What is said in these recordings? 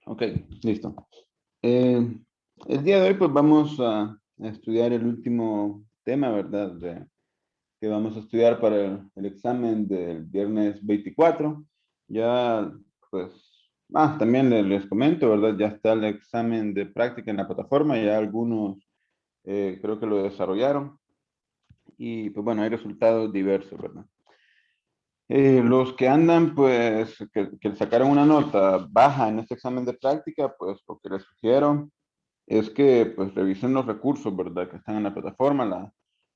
Ok, listo. Eh, el día de hoy pues vamos a estudiar el último tema, ¿verdad? Que vamos a estudiar para el examen del viernes 24. Ya pues, también les comento, ¿verdad? Ya está el examen de práctica en la plataforma, ya algunos creo que lo desarrollaron y pues bueno, hay resultados diversos, ¿verdad? Los que andan, pues, que sacaron una nota baja en este examen de práctica, pues lo que les sugiero es que pues revisen los recursos, ¿verdad? Que están en la plataforma,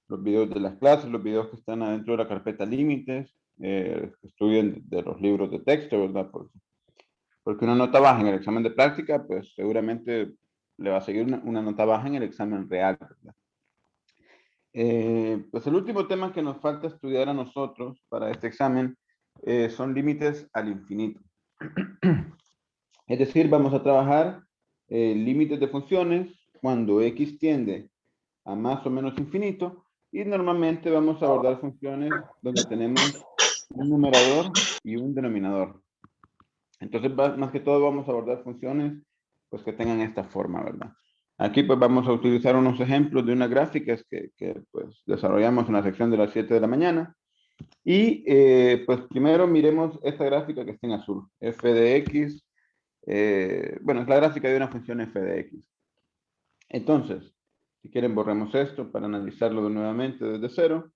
los videos de las clases, los videos que están adentro de la carpeta límites, que estudien de los libros de texto, ¿verdad? Porque una nota baja en el examen de práctica, pues seguramente le va a seguir una nota baja en el examen real, ¿verdad? Pues el último tema que nos falta estudiar a nosotros para este examen son límites al infinito. Es decir, vamos a trabajar límites de funciones cuando x tiende a más o menos infinito y normalmente vamos a abordar funciones donde tenemos un numerador y un denominador. Entonces, más que todo vamos a abordar funciones pues que tengan esta forma, ¿verdad? Aquí pues vamos a utilizar unos ejemplos de unas gráficas que pues desarrollamos en la sección de las 7 de la mañana. Y pues primero miremos esta gráfica que está en azul, f de x. Bueno, es la gráfica de una función f de x. Entonces, si quieren borremos esto para analizarlo nuevamente desde cero.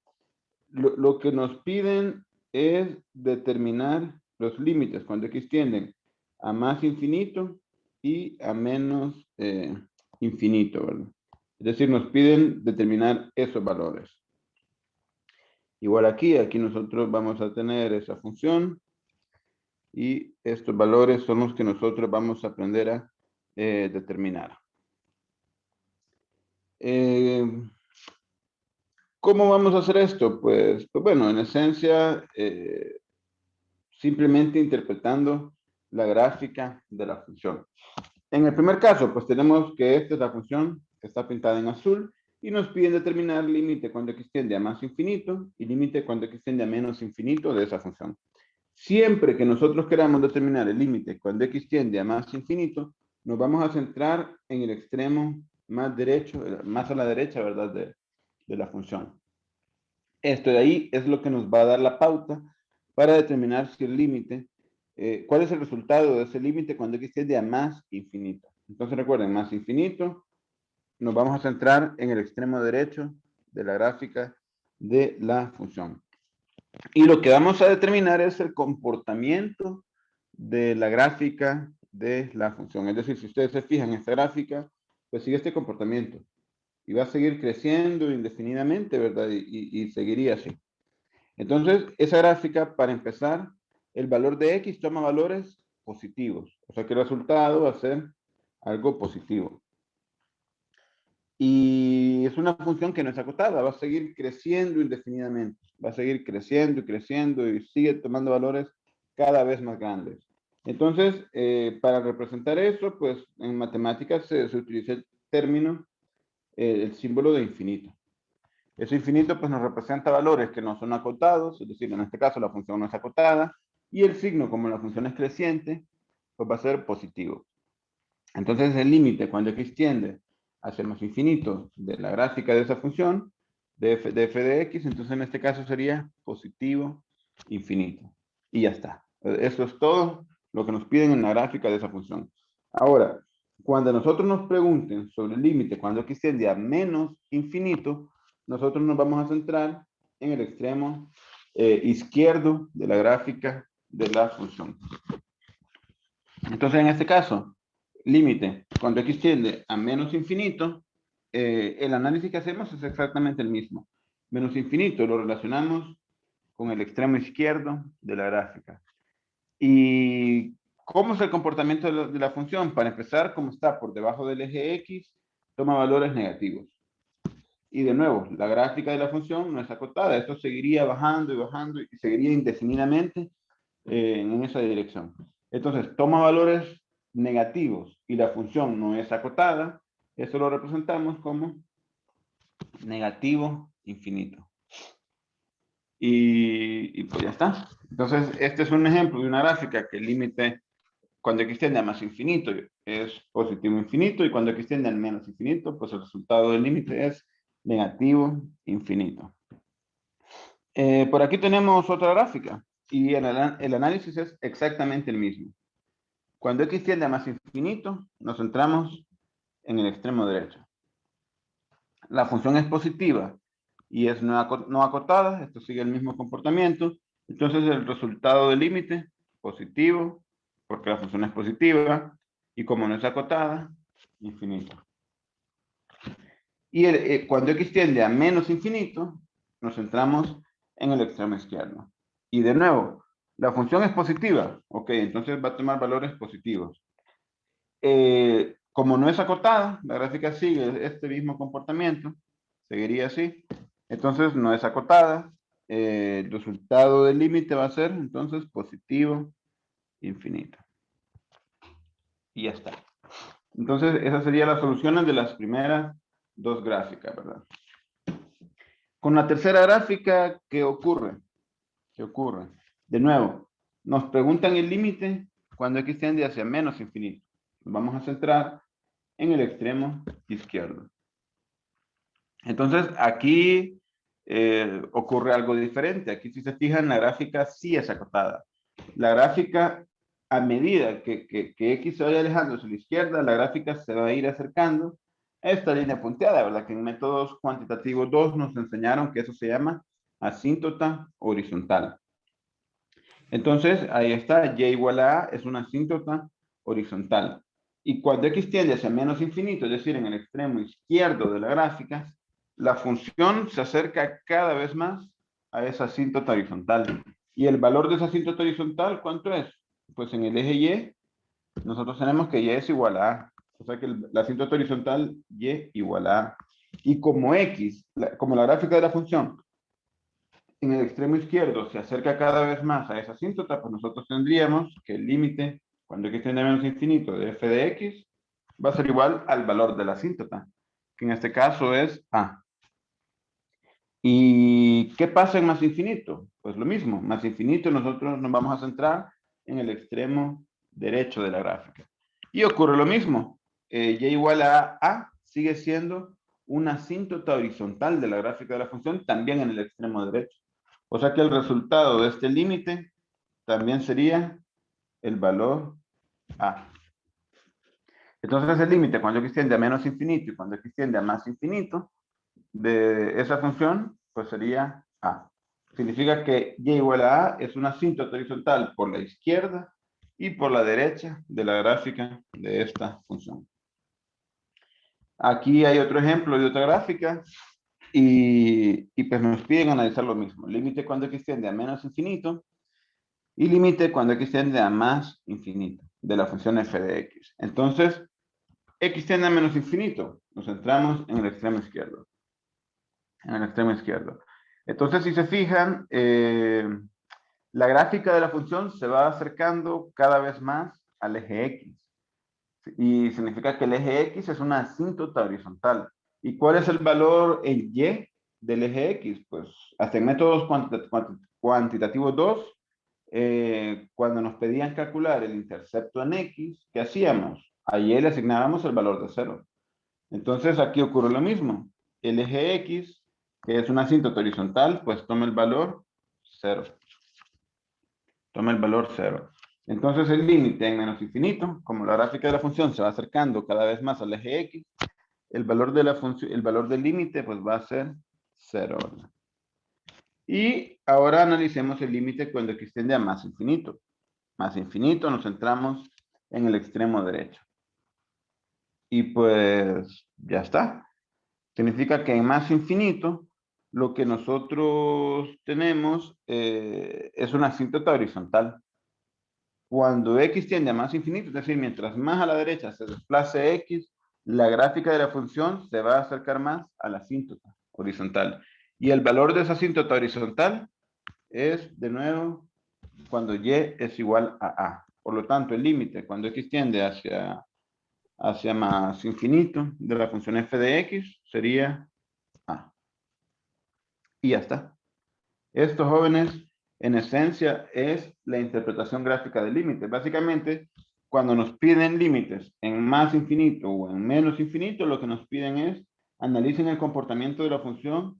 Lo que nos piden es determinar los límites cuando x tienden a más infinito y a menos infinito, ¿verdad? Es decir, nos piden determinar esos valores. Igual aquí nosotros vamos a tener esa función y estos valores son los que nosotros vamos a aprender a determinar. ¿Cómo vamos a hacer esto? Pues bueno, en esencia, simplemente interpretando la gráfica de la función. En el primer caso, pues tenemos que esta es la función que está pintada en azul y nos piden determinar límite cuando x tiende a más infinito y límite cuando x tiende a menos infinito de esa función. Siempre que nosotros queramos determinar el límite cuando x tiende a más infinito, nos vamos a centrar en el extremo más derecho, más a la derecha, ¿verdad? De la función. Esto de ahí es lo que nos va a dar la pauta para determinar si el límite, cuál es el resultado de ese límite cuando x tiende a más infinito. Entonces recuerden, más infinito, nos vamos a centrar en el extremo derecho de la gráfica de la función. Y lo que vamos a determinar es el comportamiento de la gráfica de la función. Es decir, si ustedes se fijan en esta gráfica, pues sigue este comportamiento. Y va a seguir creciendo indefinidamente, ¿verdad? Y seguiría así. Entonces, esa gráfica, para empezar, el valor de x toma valores positivos. O sea que el resultado va a ser algo positivo. Y es una función que no es acotada, va a seguir creciendo indefinidamente. Va a seguir creciendo y creciendo y sigue tomando valores cada vez más grandes. Entonces, para representar eso, pues en matemáticas se utiliza el término, el símbolo de infinito. Ese infinito pues nos representa valores que no son acotados, es decir, en este caso la función no es acotada, y el signo, como la función es creciente, pues va a ser positivo. Entonces el límite cuando x tiende hacia más infinito de la gráfica de esa función, de f de x, entonces en este caso sería positivo infinito. Y ya está. Eso es todo lo que nos piden en la gráfica de esa función. Ahora, cuando nosotros nos pregunten sobre el límite cuando x tiende a menos infinito, nosotros nos vamos a centrar en el extremo izquierdo de la gráfica de la función. Entonces, en este caso, límite, cuando x tiende a menos infinito, el análisis que hacemos es exactamente el mismo. Menos infinito lo relacionamos con el extremo izquierdo de la gráfica. ¿Y cómo es el comportamiento de la función? Para empezar, como está por debajo del eje x, toma valores negativos. Y de nuevo, la gráfica de la función no es acotada. Esto seguiría bajando y bajando y seguiría indefinidamente en esa dirección. Entonces, toma valores negativos y la función no es acotada. Eso lo representamos como negativo infinito. Y pues ya está. Entonces, este es un ejemplo de una gráfica que el límite cuando x tiende a más infinito es positivo infinito, y cuando x tiende al menos infinito, pues el resultado del límite es negativo infinito. Por aquí tenemos otra gráfica, y el análisis es exactamente el mismo. Cuando x tiende a más infinito, nos centramos en el extremo derecho. La función es positiva y es no acotada, esto sigue el mismo comportamiento, entonces el resultado del límite, positivo, porque la función es positiva, y como no es acotada, infinito. Y cuando x tiende a menos infinito, nos centramos en el extremo izquierdo. Y de nuevo, la función es positiva, ok, entonces va a tomar valores positivos. Como no es acotada, la gráfica sigue este mismo comportamiento, seguiría así. Entonces no es acotada, el resultado del límite va a ser entonces positivo infinito. Y ya está. Entonces esas serían las soluciones de las primeras dos gráficas, ¿verdad? Con la tercera gráfica, ¿qué ocurre? ¿Qué ocurre? De nuevo, nos preguntan el límite cuando x tiende hacia menos infinito. Nos vamos a centrar en el extremo izquierdo. Entonces, aquí ocurre algo diferente. Aquí, si se fijan, la gráfica sí es acotada. La gráfica, a medida que x se vaya alejando hacia la izquierda, la gráfica se va a ir acercando a esta línea punteada, ¿verdad? Que en métodos cuantitativos 2 nos enseñaron que eso se llama asíntota horizontal. Entonces, ahí está, y igual a A es una asíntota horizontal. Y cuando x tiende hacia menos infinito, es decir, en el extremo izquierdo de la gráfica, la función se acerca cada vez más a esa asíntota horizontal. ¿Y el valor de esa asíntota horizontal cuánto es? Pues en el eje Y, nosotros tenemos que Y es igual a A. O sea que la asíntota horizontal Y igual a A. Y como X, como la gráfica de la función, en el extremo izquierdo se acerca cada vez más a esa asíntota, pues nosotros tendríamos que el límite, cuando x tiende a menos infinito, de f de x, va a ser igual al valor de la asíntota, que en este caso es a. ¿Y qué pasa en más infinito? Pues lo mismo, más infinito nosotros nos vamos a centrar en el extremo derecho de la gráfica. Y ocurre lo mismo, y igual a sigue siendo una asíntota horizontal de la gráfica de la función, también en el extremo derecho. O sea que el resultado de este límite también sería el valor a. Entonces el límite cuando x tiende a menos infinito y cuando x tiende a más infinito de esa función, pues sería a. Significa que y igual a A es una asíntota horizontal por la izquierda y por la derecha de la gráfica de esta función. Aquí hay otro ejemplo de otra gráfica y pues nos piden analizar lo mismo. Límite cuando x tiende a menos infinito y límite cuando x tiende a más infinito de la función f de x. Entonces, x tiende a menos infinito. Nos centramos en el extremo izquierdo. En el extremo izquierdo. Entonces, si se fijan, la gráfica de la función se va acercando cada vez más al eje x. Y significa que el eje x es una asíntota horizontal. ¿Y cuál es el valor en y del eje x? Pues hasta en métodos cuantitativos 2, cuando nos pedían calcular el intercepto en x, ¿qué hacíamos? A y le asignábamos el valor de 0. Entonces aquí ocurre lo mismo. El eje x, que es una asíntota horizontal, pues toma el valor 0. Toma el valor 0. Entonces el límite en menos infinito, como la gráfica de la función se va acercando cada vez más al eje x, el valor de la función, el valor del límite pues va a ser 0. Y ahora analicemos el límite cuando x tiende a más infinito. Más infinito nos centramos en el extremo derecho. Y pues ya está. Significa que en más infinito lo que nosotros tenemos es una asíntota horizontal. Cuando x tiende a más infinito, es decir, mientras más a la derecha se desplace x, la gráfica de la función se va a acercar más a la asíntota horizontal. Y el valor de esa asíntota horizontal es, de nuevo, cuando y es igual a a. Por lo tanto, el límite cuando x tiende hacia más infinito de la función f de x sería a. Y ya está. Esto, jóvenes, en esencia es la interpretación gráfica del límite. Básicamente, cuando nos piden límites en más infinito o en menos infinito, lo que nos piden es analicen el comportamiento de la función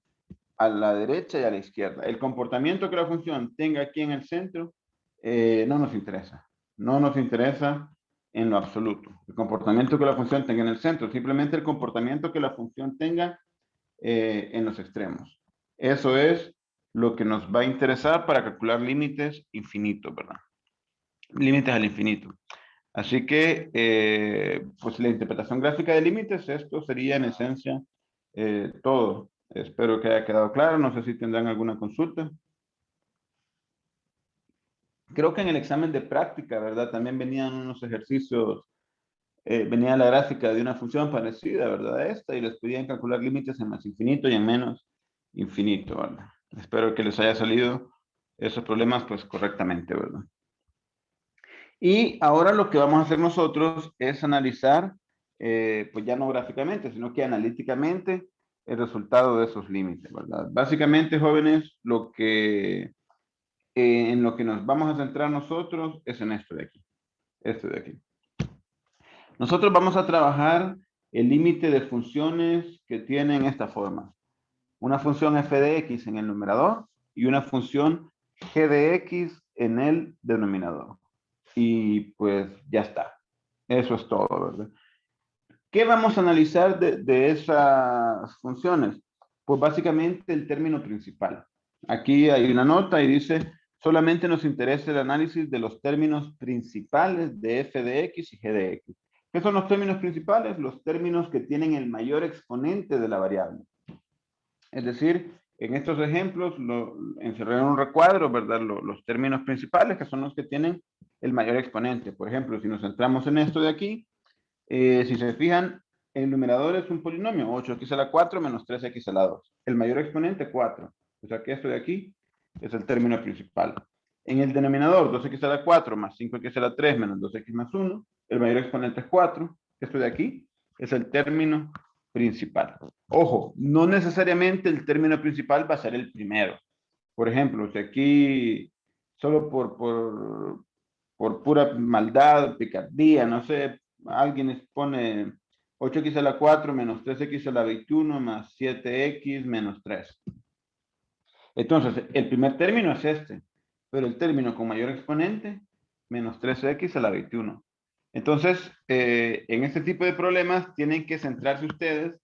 a la derecha y a la izquierda. El comportamiento que la función tenga aquí en el centro no nos interesa. No nos interesa en lo absoluto. El comportamiento que la función tenga en el centro, simplemente el comportamiento que la función tenga en los extremos. Eso es lo que nos va a interesar para calcular límites infinitos, ¿verdad? Límites al infinito. Así que, pues la interpretación gráfica de límites, esto sería en esencia todo. Espero que haya quedado claro. No sé si tendrán alguna consulta. Creo que en el examen de práctica, ¿verdad? También venían unos ejercicios, venía la gráfica de una función parecida, ¿verdad? A esta, y les pedían calcular límites en más infinito y en menos infinito, ¿verdad? Espero que les haya salido esos problemas, pues, correctamente, ¿verdad? Y ahora lo que vamos a hacer nosotros es analizar, pues ya no gráficamente, sino que analíticamente el resultado de esos límites, ¿verdad? Básicamente, jóvenes, en lo que nos vamos a centrar nosotros es en esto de aquí, esto de aquí. Nosotros vamos a trabajar el límite de funciones que tienen esta forma. Una función f de x en el numerador y una función g de x en el denominador. Y pues ya está. Eso es todo, ¿verdad? ¿Qué vamos a analizar de esas funciones? Pues básicamente el término principal. Aquí hay una nota y dice, solamente nos interesa el análisis de los términos principales de f de x y g de x. ¿Qué son los términos principales? Los términos que tienen el mayor exponente de la variable. Es decir, en estos ejemplos, encerré en un recuadro, ¿verdad? Los términos principales, que son los que tienen el mayor exponente. Por ejemplo, si nos centramos en esto de aquí, si se fijan, el numerador es un polinomio, 8x a la 4 menos 3x a la 2. El mayor exponente, 4. O sea que esto de aquí es el término principal. En el denominador, 2x a la 4 más 5x a la 3 menos 2x más 1. El mayor exponente es 4. Esto de aquí es el término principal. Ojo, no necesariamente el término principal va a ser el primero. Por ejemplo, si aquí, solo por pura maldad, picardía, no sé, alguien pone 8x a la 4 menos 3x a la 21 más 7x menos 3. Entonces, el primer término es este, pero el término con mayor exponente, menos 3x a la 21. Entonces, en este tipo de problemas tienen que centrarse ustedes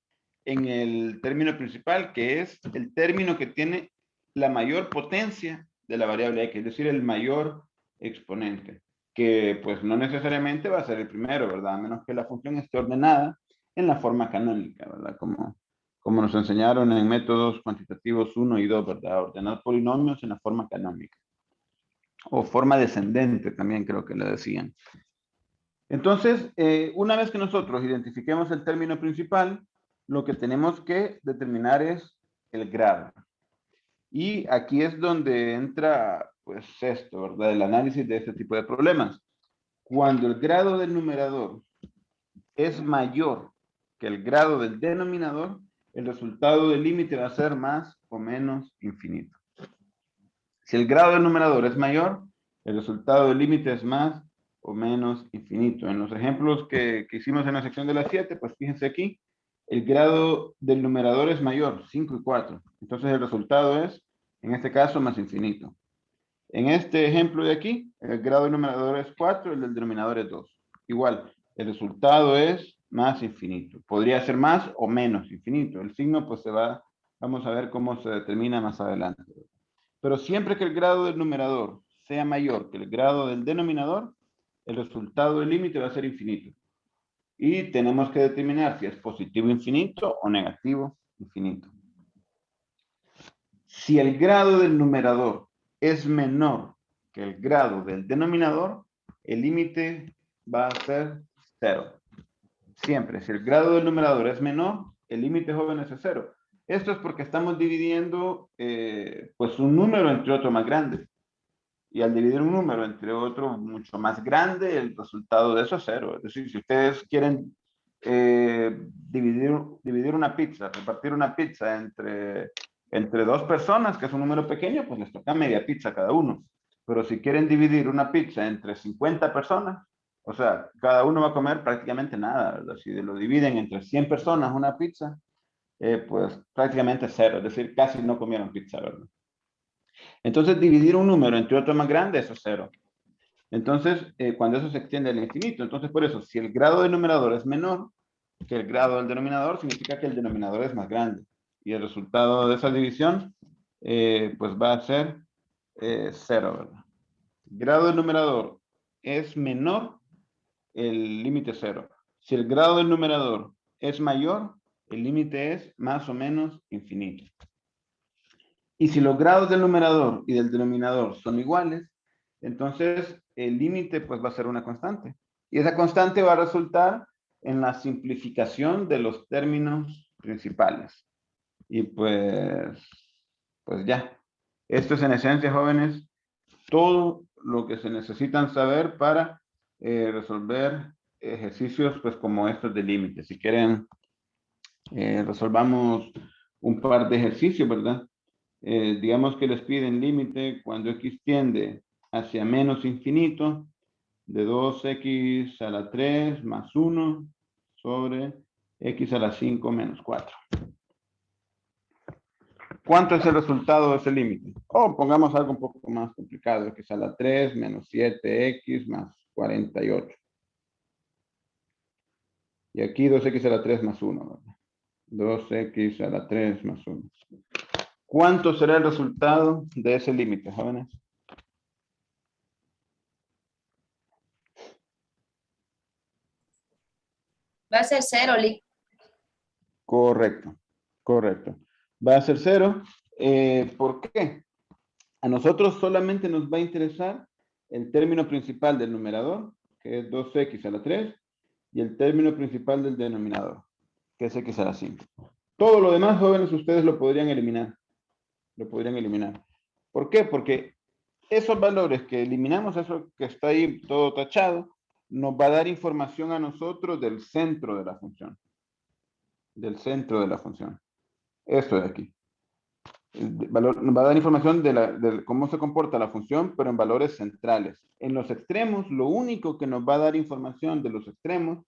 en el término principal, que es el término que tiene la mayor potencia de la variable x, es decir, el mayor exponente, que pues no necesariamente va a ser el primero, ¿verdad? A menos que la función esté ordenada en la forma canónica, ¿verdad? Como nos enseñaron en métodos cuantitativos 1 y 2, ¿verdad? Ordenar polinomios en la forma canónica. O forma descendente también creo que le decían. Entonces, una vez que nosotros identifiquemos el término principal, lo que tenemos que determinar es el grado. Y aquí es donde entra, pues, esto, ¿verdad? El análisis de este tipo de problemas. Cuando el grado del numerador es mayor que el grado del denominador, el resultado del límite va a ser más o menos infinito. Si el grado del numerador es mayor, el resultado del límite es más o menos infinito. En los ejemplos que hicimos en la sección de las 7, pues fíjense aquí, el grado del numerador es mayor, 5 y 4. Entonces el resultado es, en este caso, más infinito. En este ejemplo de aquí, el grado del numerador es 4, el del denominador es 2. Igual, el resultado es más infinito. Podría ser más o menos infinito. El signo, pues vamos a ver cómo se determina más adelante. Pero siempre que el grado del numerador sea mayor que el grado del denominador, el resultado del límite va a ser infinito. Y tenemos que determinar si es positivo infinito o negativo infinito. Si el grado del numerador es menor que el grado del denominador, el límite va a ser 0. Siempre, si el grado del numerador es menor, el límite, jóvenes, es 0. Esto es porque estamos dividiendo pues un número entre otro más grande. Y al dividir un número entre otro mucho más grande, el resultado de eso es 0. Es decir, si ustedes quieren dividir una pizza, repartir una pizza entre dos personas, que es un número pequeño, pues les toca media pizza cada uno. Pero si quieren dividir una pizza entre 50 personas, O sea, cada uno va a comer prácticamente nada, ¿verdad? Si lo dividen entre 100 personas una pizza, pues prácticamente cero, es decir, casi no comieron pizza, ¿verdad? Entonces, dividir un número entre otro más grande, eso es cero. Entonces, cuando eso se extiende al infinito, entonces por eso, si el grado del numerador es menor que el grado del denominador, significa que el denominador es más grande. Y el resultado de esa división, pues va a ser cero, ¿verdad? Grado del numerador es menor, el límite es cero. Si el grado del numerador es mayor, el límite es más o menos infinito. Y si los grados del numerador y del denominador son iguales, entonces el límite pues va a ser una constante. Y esa constante va a resultar en la simplificación de los términos principales. Y pues ya. Esto es en esencia, jóvenes, todo lo que se necesitan saber para resolver ejercicios pues como estos de límite. Si quieren, resolvamos un par de ejercicios, ¿verdad? Digamos que les piden límite cuando x tiende hacia menos infinito de 2x a la 3 más 1 sobre x a la 5 menos 4. ¿Cuánto es el resultado de ese límite? O pongamos algo un poco más complicado, x a la 3 menos 7x más 48. Y aquí 2x a la 3 más 1, ¿verdad? 2x a la 3 más 1. ¿Cuánto será el resultado de ese límite, jóvenes? Va a ser cero, Lick. Correcto, correcto. Va a ser cero. ¿Por qué? A nosotros solamente nos va a interesar el término principal del numerador, que es 2x a la 3, y el término principal del denominador, que es x a la 5. Todo lo demás, jóvenes, ustedes lo podrían eliminar. Lo podrían eliminar. ¿Por qué? Porque esos valores que eliminamos, eso que está ahí todo tachado, nos va a dar información a nosotros del centro de la función. Del centro de la función. Esto de aquí. Valor, nos va a dar información de cómo se comporta la función, pero en valores centrales. En los extremos, lo único que nos va a dar información de los extremos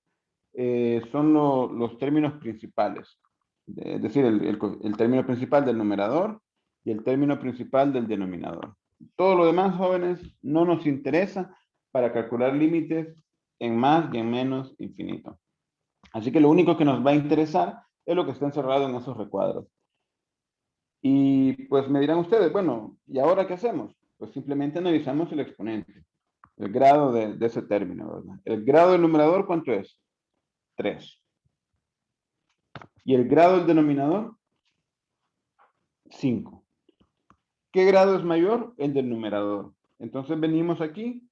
son los términos principales. Es decir, el término principal del numerador y el término principal del denominador. Todo lo demás, jóvenes, no nos interesa para calcular límites en más y en menos infinito. Así que lo único que nos va a interesar es lo que está encerrado en esos recuadros. Y pues me dirán ustedes, bueno, ¿y ahora qué hacemos? Pues simplemente analizamos el exponente, el grado de ese término, ¿verdad? El grado del numerador, ¿cuánto es? 3. ¿Y el grado del denominador? 5. ¿Qué grado es mayor? El del numerador. Entonces venimos aquí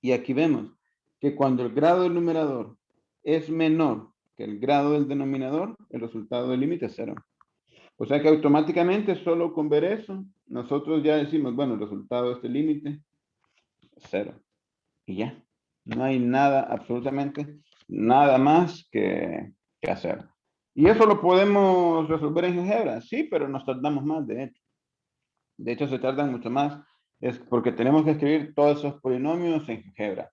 y aquí vemos que cuando el grado del numerador es menor que el grado del denominador, el resultado del límite es 0. O sea que automáticamente solo con ver eso, nosotros ya decimos, bueno, el resultado de este límite es 0. Y ya, no hay nada, absolutamente nada más que hacer. Y eso lo podemos resolver en GeoGebra, sí, pero nos tardamos más, de hecho. De hecho, se tardan mucho más. Es porque tenemos que escribir todos esos polinomios en GeoGebra.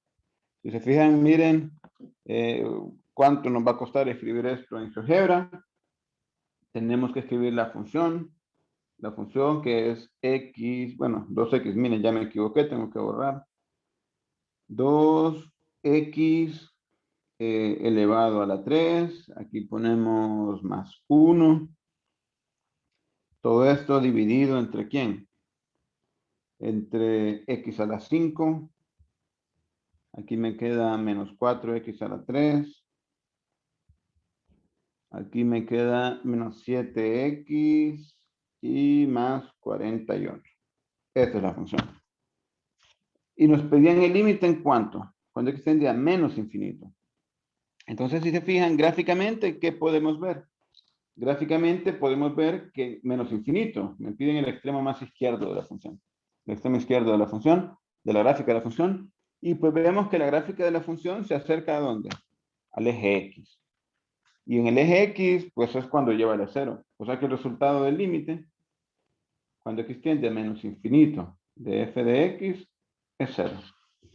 Si se fijan, miren cuánto nos va a costar escribir esto en GeoGebra. Tenemos que escribir la función que es x, bueno, 2x, miren, ya me equivoqué, tengo que borrar. 2x elevado a la 3, aquí ponemos más 1. Todo esto dividido entre ¿quién? Entre x a la 5. Aquí me queda menos 4x a la 3. Aquí me queda menos 7x y más 48. Esta es la función. Y nos pedían el límite en cuánto, cuando x tendía a menos infinito. Entonces, si se fijan gráficamente, ¿qué podemos ver? Gráficamente podemos ver que menos infinito, me piden el extremo más izquierdo de la función. El extremo izquierdo de la función, de la gráfica de la función, y pues vemos que la gráfica de la función se acerca ¿a dónde? Al eje X. Y en el eje X, pues es cuando lleva el 0. O sea que el resultado del límite, cuando x tiende a menos infinito de f de x, es 0.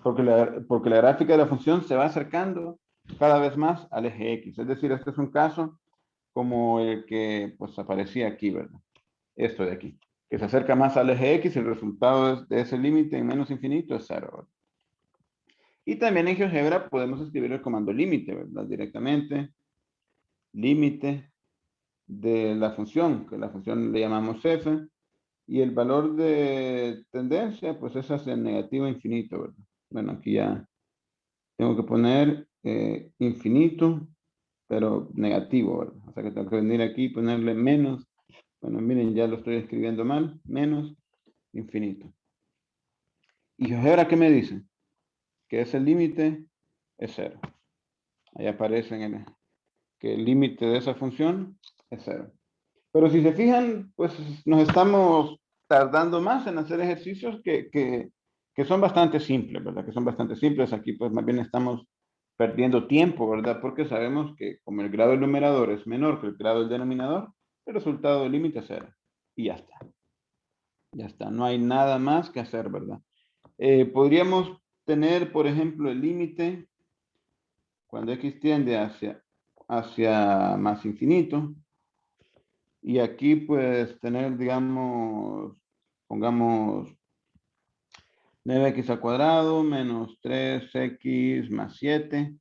porque la gráfica de la función se va acercando cada vez más al eje X. Es decir, este es un caso como el que pues aparecía aquí, ¿verdad? Esto de aquí, que se acerca más al eje X, el resultado de ese límite en menos infinito es 0, ¿verdad? Y también en GeoGebra podemos escribir el comando límite, ¿verdad? Directamente, límite de la función, que la función le llamamos f, y el valor de tendencia, pues es hacia el negativo infinito, ¿verdad? Bueno, aquí ya tengo que poner infinito, pero negativo, ¿verdad? O sea que tengo que venir aquí y ponerle menos. Bueno, miren, ya lo estoy escribiendo mal, menos infinito. ¿Y GeoGebra qué me dice? Que ese límite es 0. Ahí aparece que el límite de esa función es 0. Pero si se fijan, pues nos estamos tardando más en hacer ejercicios que son bastante simples, ¿verdad? Que son bastante simples. Aquí pues más bien estamos perdiendo tiempo, ¿verdad? Porque sabemos que como el grado del numerador es menor que el grado del denominador, el resultado del límite es 0. Y ya está. Ya está. No hay nada más que hacer, ¿verdad? Podríamos tener, por ejemplo, el límite cuando x tiende hacia más infinito. Y aquí pues tener, digamos, pongamos 9x al cuadrado menos 3x más 7.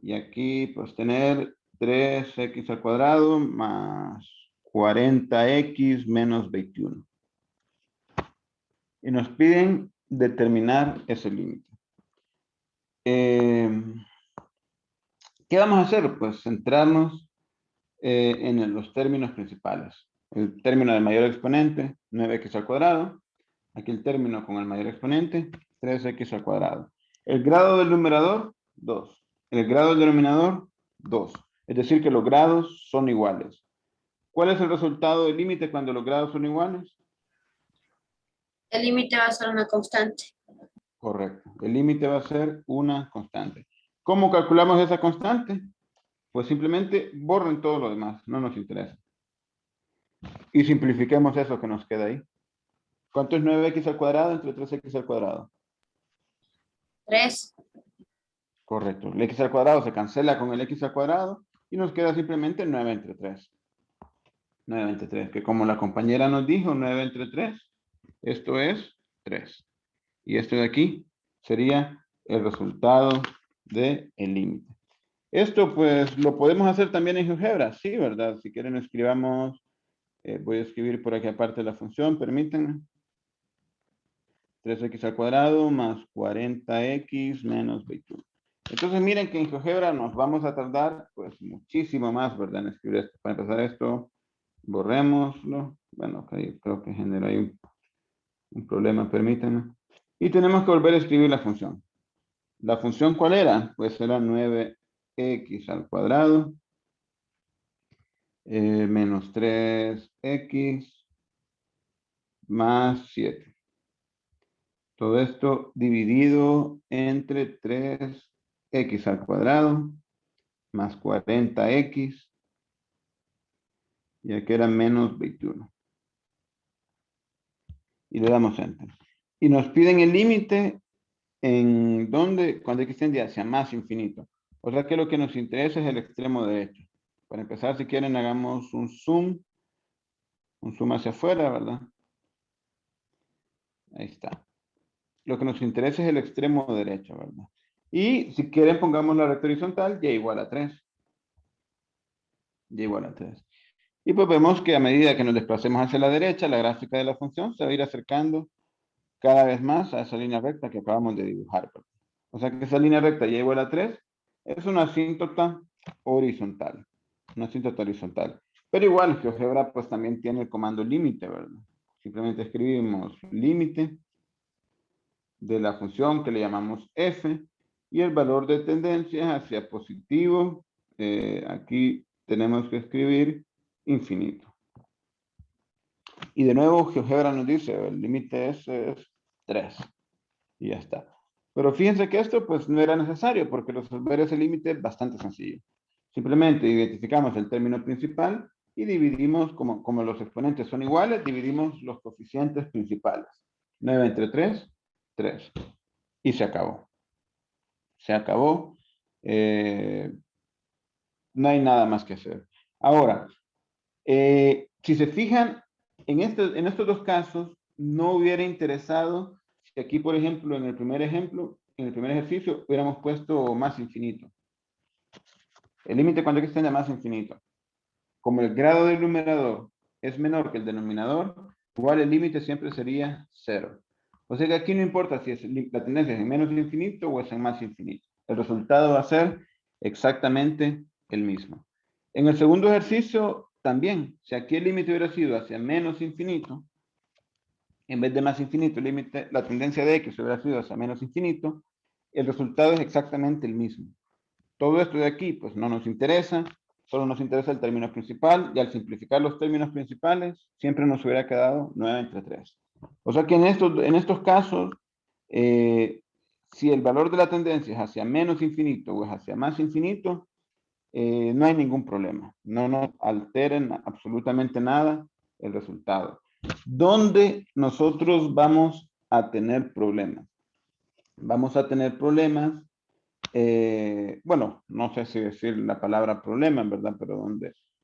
Y aquí pues tener 3x al cuadrado más 40x menos 21. Y nos piden determinar ese límite. ¿Qué vamos a hacer? Pues centrarnos en los términos principales. El término del mayor exponente, 9x al cuadrado. Aquí el término con el mayor exponente, 3x al cuadrado. El grado del numerador, 2. El grado del denominador, 2. Es decir, que los grados son iguales. ¿Cuál es el resultado del límite cuando los grados son iguales? El límite va a ser una constante. Correcto. El límite va a ser una constante. ¿Cómo calculamos esa constante? Pues simplemente borren todo lo demás, no nos interesa. Y simplifiquemos eso que nos queda ahí. ¿Cuánto es 9x al cuadrado entre 3x al cuadrado? 3. Correcto. El x al cuadrado se cancela con el x al cuadrado y nos queda simplemente 9 entre 3. 9 entre 3, que como la compañera nos dijo, 9 entre 3, esto es 3. Y esto de aquí sería el resultado del límite. Esto pues lo podemos hacer también en GeoGebra, sí, ¿verdad? Si quieren escribamos, voy a escribir por aquí aparte la función, permítanme. 3x al cuadrado más 40x menos 21. Entonces miren que en GeoGebra nos vamos a tardar pues muchísimo más, ¿verdad? En escribir esto. Para empezar esto, borrémoslo. Bueno, okay, creo que genera ahí un problema, permítanme. Y tenemos que volver a escribir la función. ¿La función cuál era? Pues era 9x al cuadrado menos 3x más 7. Todo esto dividido entre 3x al cuadrado más 40x. Y aquí era menos 21. Y le damos enter. Y nos piden el límite en donde, cuando x tiende hacia más infinito. O sea que lo que nos interesa es el extremo derecho. Para empezar, si quieren, hagamos un zoom hacia afuera, ¿verdad? Ahí está. Lo que nos interesa es el extremo derecho, ¿verdad? Y si quieren, pongamos la recta horizontal, y igual a 3. Y igual a 3. Y pues vemos que a medida que nos desplacemos hacia la derecha, la gráfica de la función se va a ir acercando cada vez más a esa línea recta que acabamos de dibujar. O sea que esa línea recta y igual a 3 es una asíntota horizontal. Una asíntota horizontal. Pero igual, GeoGebra pues también tiene el comando límite, ¿verdad? Simplemente escribimos límite de la función que le llamamos f y el valor de tendencia hacia positivo. Aquí tenemos que escribir infinito. Y de nuevo GeoGebra nos dice el límite es 3. Y ya está. Pero fíjense que esto pues no era necesario porque resolver ese límite es bastante sencillo. Simplemente identificamos el término principal y dividimos, como los exponentes son iguales, dividimos los coeficientes principales. 9 entre 3, 3. y se acabó. Se acabó. No hay nada más que hacer. Ahora, si se fijan, en estos dos casos, no hubiera interesado si aquí, por ejemplo, en el primer ejercicio, hubiéramos puesto más infinito. El límite cuando x tiende a más infinito. Como el grado del numerador es menor que el denominador, igual el límite siempre sería 0. O sea que aquí no importa si la tendencia es en menos infinito o es en más infinito. El resultado va a ser exactamente el mismo. En el segundo ejercicio también, si aquí el límite hubiera sido hacia menos infinito, en vez de más infinito, el límite, la tendencia de x hubiera sido hacia menos infinito, el resultado es exactamente el mismo. Todo esto de aquí, pues no nos interesa, solo nos interesa el término principal, y al simplificar los términos principales, siempre nos hubiera quedado 9 entre 3. O sea que en estos casos, si el valor de la tendencia es hacia menos infinito o es hacia más infinito, no hay ningún problema. No nos alteren absolutamente nada el resultado. ¿Dónde nosotros vamos a tener problemas? Vamos a tener problemas, bueno, no sé si decir la palabra problema, en verdad, pero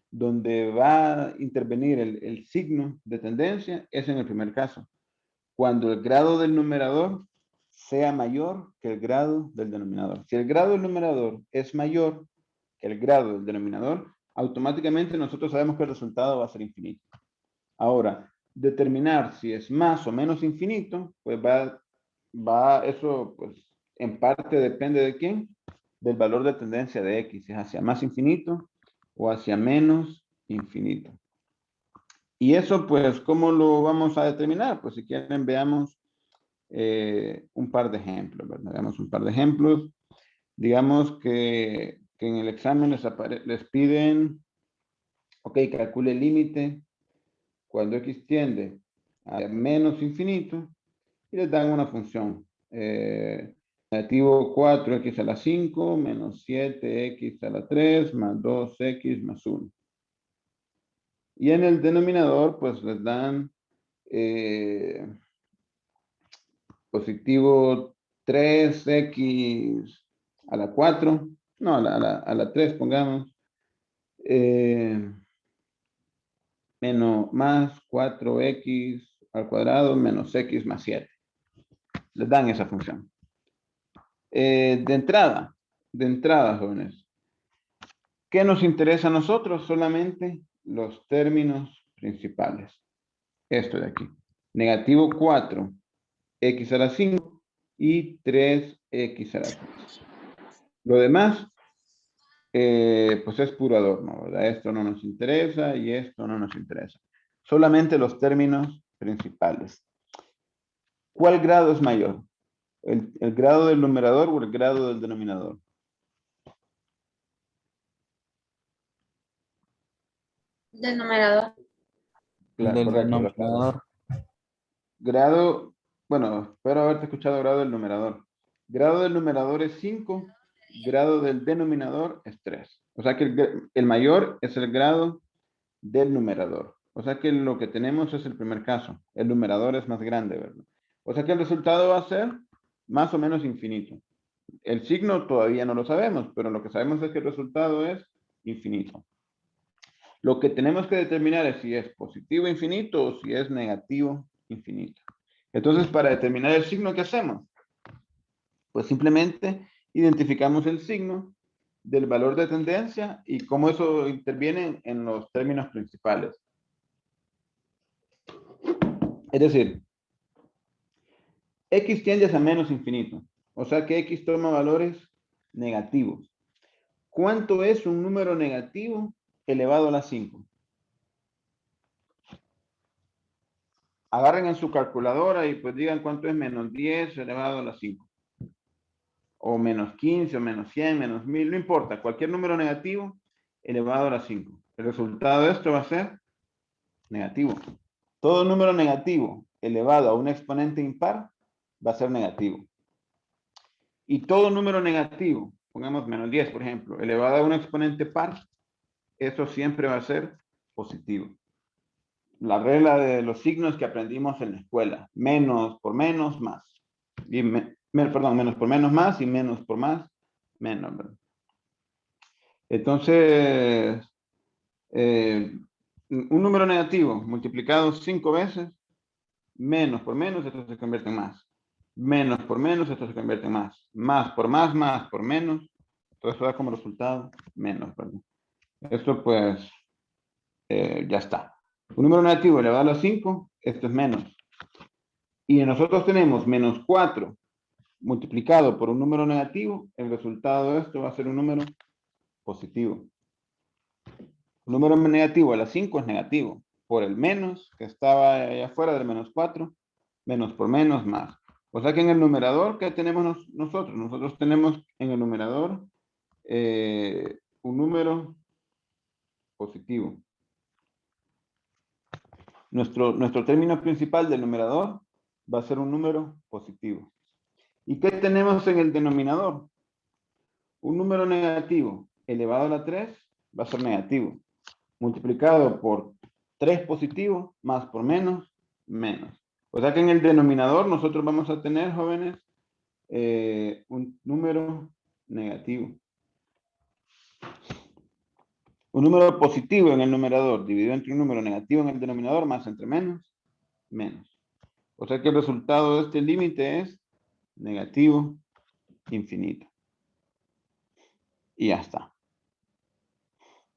donde va a intervenir el signo de tendencia es en el primer caso. Cuando el grado del numerador sea mayor que el grado del denominador. Si el grado del numerador es mayor que el grado del denominador, automáticamente nosotros sabemos que el resultado va a ser infinito. Ahora, determinar si es más o menos infinito, pues eso pues en parte depende de quién, del valor de tendencia de x, si es hacia más infinito o hacia menos infinito. Y eso pues, ¿cómo lo vamos a determinar? Pues si quieren veamos un par de ejemplos, ¿verdad? Veamos un par de ejemplos. Digamos que en el examen les piden, ok, calcule el límite cuando x tiende a menos infinito y les dan una función. Negativo 4x a la 5 menos 7x a la 3 más 2x más 1. Y en el denominador pues les dan positivo 3x a la 4, no, a la 3 pongamos, menos más 4x al cuadrado menos x más 7. Les dan esa función. De entrada, jóvenes, ¿qué nos interesa a nosotros? Solamente los términos principales. Esto de aquí. Negativo 4x a la 5 y 3x a la 3. Lo demás, pues es puro adorno, ¿verdad? Esto no nos interesa y esto no nos interesa. Solamente los términos principales. ¿Cuál grado es mayor? ¿El grado del numerador o el grado del denominador? Del numerador. Claro, Del correcto. denominador. Grado, bueno, espero haberte escuchado grado del numerador. Grado del numerador es 5, grado del denominador es 3. O sea que el mayor es el grado del numerador. O sea que lo que tenemos es el primer caso. El numerador es más grande, ¿verdad? O sea que el resultado va a ser más o menos infinito. El signo todavía no lo sabemos, pero lo que sabemos es que el resultado es infinito. Lo que tenemos que determinar es si es positivo infinito o si es negativo infinito. Entonces, para determinar el signo, ¿qué hacemos? Pues simplemente identificamos el signo del valor de tendencia y cómo eso interviene en los términos principales. Es decir, x tiende a menos infinito. O sea que x toma valores negativos. ¿Cuánto es un número negativo elevado a la 5? Agarren en su calculadora y pues digan cuánto es menos 10 elevado a la 5. O menos 15, o menos 100, menos 1000, no importa. Cualquier número negativo elevado a la 5. El resultado de esto va a ser negativo. Todo número negativo elevado a un exponente impar va a ser negativo. Y todo número negativo, pongamos menos 10, por ejemplo, elevado a un exponente par, eso siempre va a ser positivo. La regla de los signos que aprendimos en la escuela. Menos por menos, más. Y Perdón, menos por menos más y menos por más menos, ¿verdad? Entonces, un número negativo multiplicado 5 veces, menos por menos, esto se convierte en más. Menos por menos, esto se convierte en más. Más por más por menos. Todo eso da como resultado menos, ¿verdad? Esto pues ya está. Un número negativo elevado a la 5, esto es menos. Y nosotros tenemos menos 4 multiplicado por un número negativo, el resultado de esto va a ser un número positivo. Un número negativo a la 5 es negativo. Por el menos que estaba allá afuera del menos 4, menos por menos más. O sea que en el numerador, ¿qué tenemos nosotros? Nosotros tenemos en el numerador un número positivo. Nuestro término principal del numerador va a ser un número positivo. ¿Y qué tenemos en el denominador? Un número negativo elevado a la 3 va a ser negativo. Multiplicado por 3 positivo, más por menos, menos. O sea que en el denominador nosotros vamos a tener, jóvenes, un número negativo. Un número positivo en el numerador dividido entre un número negativo en el denominador más entre menos, menos. O sea que el resultado de este límite es negativo infinito. Y ya está.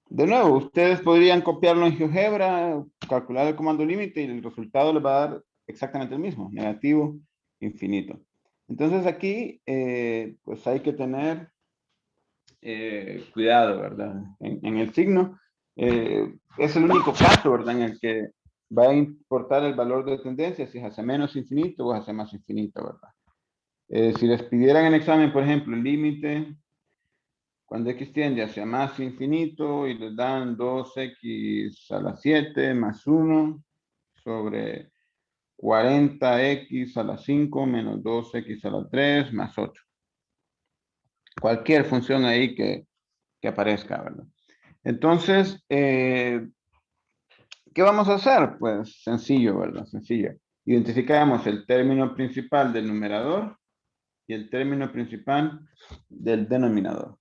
De nuevo, ustedes podrían copiarlo en GeoGebra, calcular el comando límite y el resultado les va a dar exactamente el mismo, negativo infinito. Entonces aquí, pues hay que tener cuidado, ¿verdad? En el signo, es el único caso, ¿verdad? En el que va a importar el valor de tendencia, si es hacia menos infinito o hacia más infinito, ¿verdad? Si les pidieran en examen, por ejemplo, el límite, cuando x tiende hacia más infinito y les dan 2x a la 7 más 1 sobre 40x a la 5 menos 2x a la 3 más 8. Cualquier función ahí que aparezca, ¿verdad? Entonces, ¿qué vamos a hacer? Pues sencillo, ¿verdad? Sencillo. Identificamos el término principal del numerador y el término principal del denominador.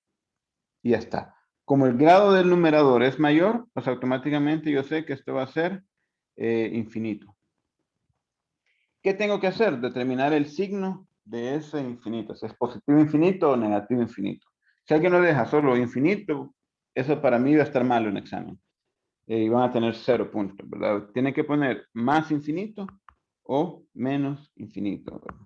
Y ya está. Como el grado del numerador es mayor, pues automáticamente yo sé que esto va a ser infinito. ¿Qué tengo que hacer? Determinar el signo de ese infinito, si es positivo infinito o negativo infinito. Si alguien lo deja solo infinito, eso para mí va a estar malo en el examen. Y van a tener 0 puntos, ¿verdad? Tienen que poner más infinito o menos infinito, ¿verdad?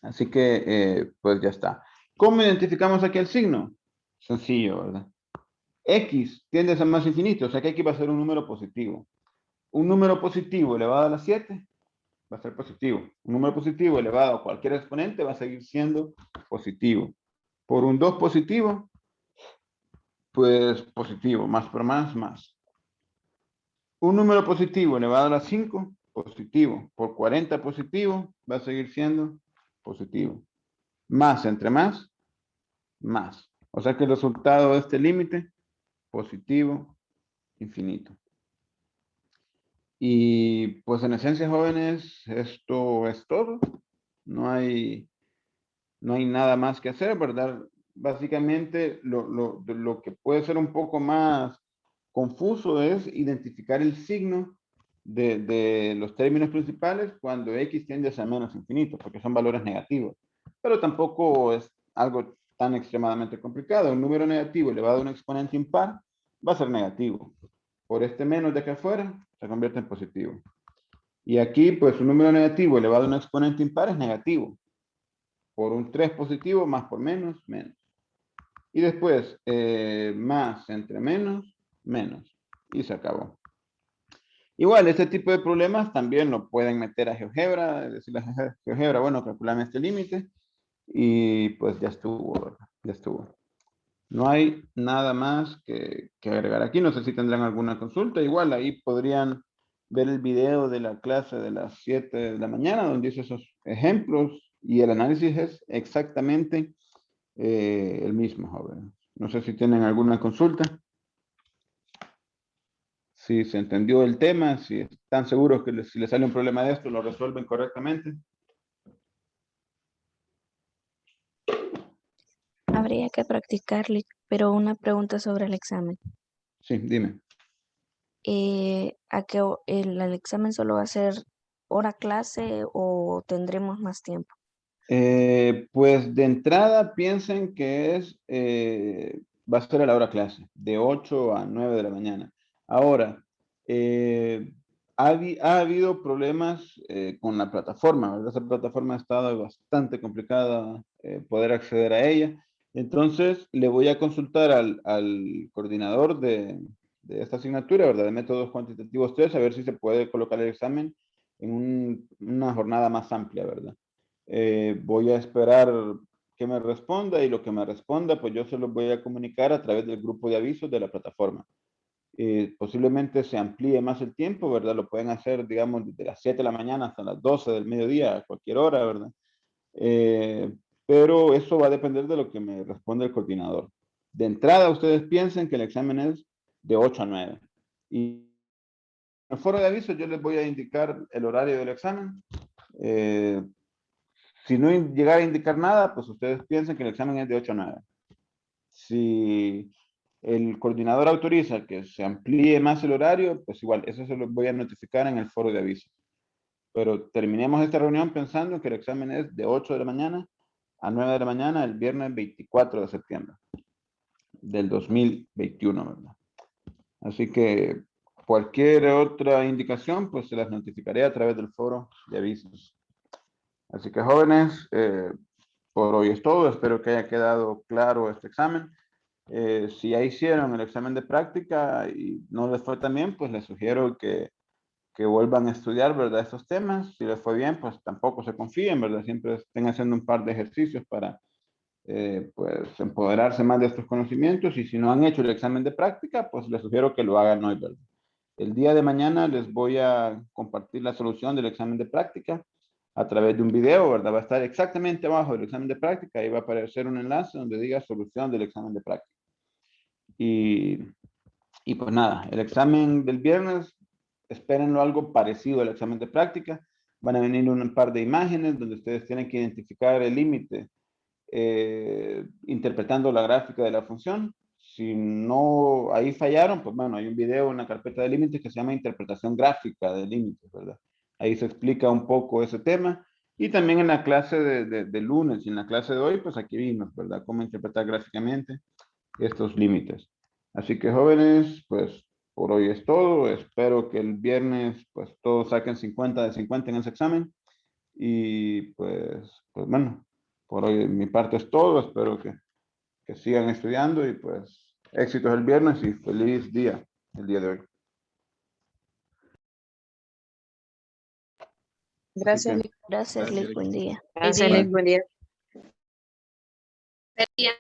Así que, pues ya está. ¿Cómo identificamos aquí el signo? Sencillo, ¿verdad? X tiende a ser más infinito, o sea que aquí va a ser un número positivo. Un número positivo elevado a la 7 va a ser positivo. Un número positivo elevado a cualquier exponente va a seguir siendo positivo. Por un 2 positivo, pues positivo, más por más. Un número positivo elevado a la 5, positivo. Por 40 positivo, va a seguir siendo positivo. Más entre más. O sea que el resultado de este límite, positivo, infinito. Y pues en esencia, jóvenes, esto es todo. No hay nada más que hacer, ¿verdad? Básicamente lo que puede ser un poco más confuso es identificar el signo de los términos principales cuando x tiende a ser menos infinito, porque son valores negativos. Pero tampoco es algo tan extremadamente complicado. Un número negativo elevado a un exponente impar va a ser negativo. Por este menos de acá afuera se convierte en positivo. Y aquí, pues, un número negativo elevado a un exponente impar es negativo. Por un 3 positivo, más por menos, menos. Y después, más entre menos, menos. Y se acabó. Igual, este tipo de problemas también lo pueden meter a GeoGebra, decirle a GeoGebra, bueno, calculame este límite. Y pues ya estuvo, ¿verdad? Ya estuvo. No hay nada más que agregar aquí. No sé si tendrán alguna consulta. Igual, ahí podrían ver el video de la clase de las 7 de la mañana, donde hice esos ejemplos y el análisis es exactamente el mismo, joven. No sé si tienen alguna consulta, si se entendió el tema, si están seguros que si les sale un problema de esto, lo resuelven correctamente. tendría que practicarle, pero una pregunta sobre el examen. Sí, dime. ¿A qué el examen solo va a ser hora clase o tendremos más tiempo? Pues de entrada piensen que va a ser a la hora clase, de 8 a 9 de la mañana. Ahora, ha habido problemas con la plataforma, ¿verdad? Esa plataforma ha estado bastante complicada poder acceder a ella. Entonces, le voy a consultar al coordinador de esta asignatura, ¿verdad? De métodos cuantitativos 3, a ver si se puede colocar el examen en una jornada más amplia, ¿verdad? Voy a esperar que me responda y lo que me responda, pues yo se lo voy a comunicar a través del grupo de avisos de la plataforma. Posiblemente se amplíe más el tiempo, ¿verdad? Lo pueden hacer, digamos, desde las 7 de la mañana hasta las 12 del mediodía, a cualquier hora, ¿verdad? Pero eso va a depender de lo que me responda el coordinador. De entrada, ustedes piensen que el examen es de 8 a 9. Y en el foro de avisos yo les voy a indicar el horario del examen. Si no llegara a indicar nada, pues ustedes piensan que el examen es de 8 a 9. Si el coordinador autoriza que se amplíe más el horario, pues igual, eso se lo voy a notificar en el foro de aviso. Pero terminemos esta reunión pensando que el examen es de 8 de la mañana a 9 de la mañana el viernes 24 de septiembre del 2021, ¿verdad? Así que cualquier otra indicación, pues se las notificaré a través del foro de avisos. Así que jóvenes, por hoy es todo. Espero que haya quedado claro este examen. Si ya hicieron el examen de práctica y no les fue tan bien, pues les sugiero que vuelvan a estudiar, ¿verdad? Estos temas. Si les fue bien, pues tampoco se confíen, ¿verdad? Siempre estén haciendo un par de ejercicios para, pues, empoderarse más de estos conocimientos. Y si no han hecho el examen de práctica, pues les sugiero que lo hagan hoy, ¿verdad? El día de mañana les voy a compartir la solución del examen de práctica a través de un video, ¿verdad? Va a estar exactamente abajo del examen de práctica y va a aparecer un enlace donde diga solución del examen de práctica. Y pues nada, el examen del viernes, espérenlo algo parecido al examen de práctica. Van a venir un par de imágenes donde ustedes tienen que identificar el límite interpretando la gráfica de la función. Si no, ahí fallaron, pues bueno, hay un video en la carpeta de límites que se llama interpretación gráfica de límites, ¿verdad? Ahí se explica un poco ese tema. Y también en la clase de lunes y en la clase de hoy, pues aquí vimos, ¿verdad? Cómo interpretar gráficamente estos límites. Así que jóvenes, pues por hoy es todo. Espero que el viernes, pues todos saquen 50 de 50 en ese examen. Y pues bueno, por hoy mi parte es todo. Espero que sigan estudiando y pues éxitos el viernes y feliz día el día de hoy. Gracias, Así que, Gracias, Liz. Buen día. Gracias, Bye. Liz. Buen día. Buen día.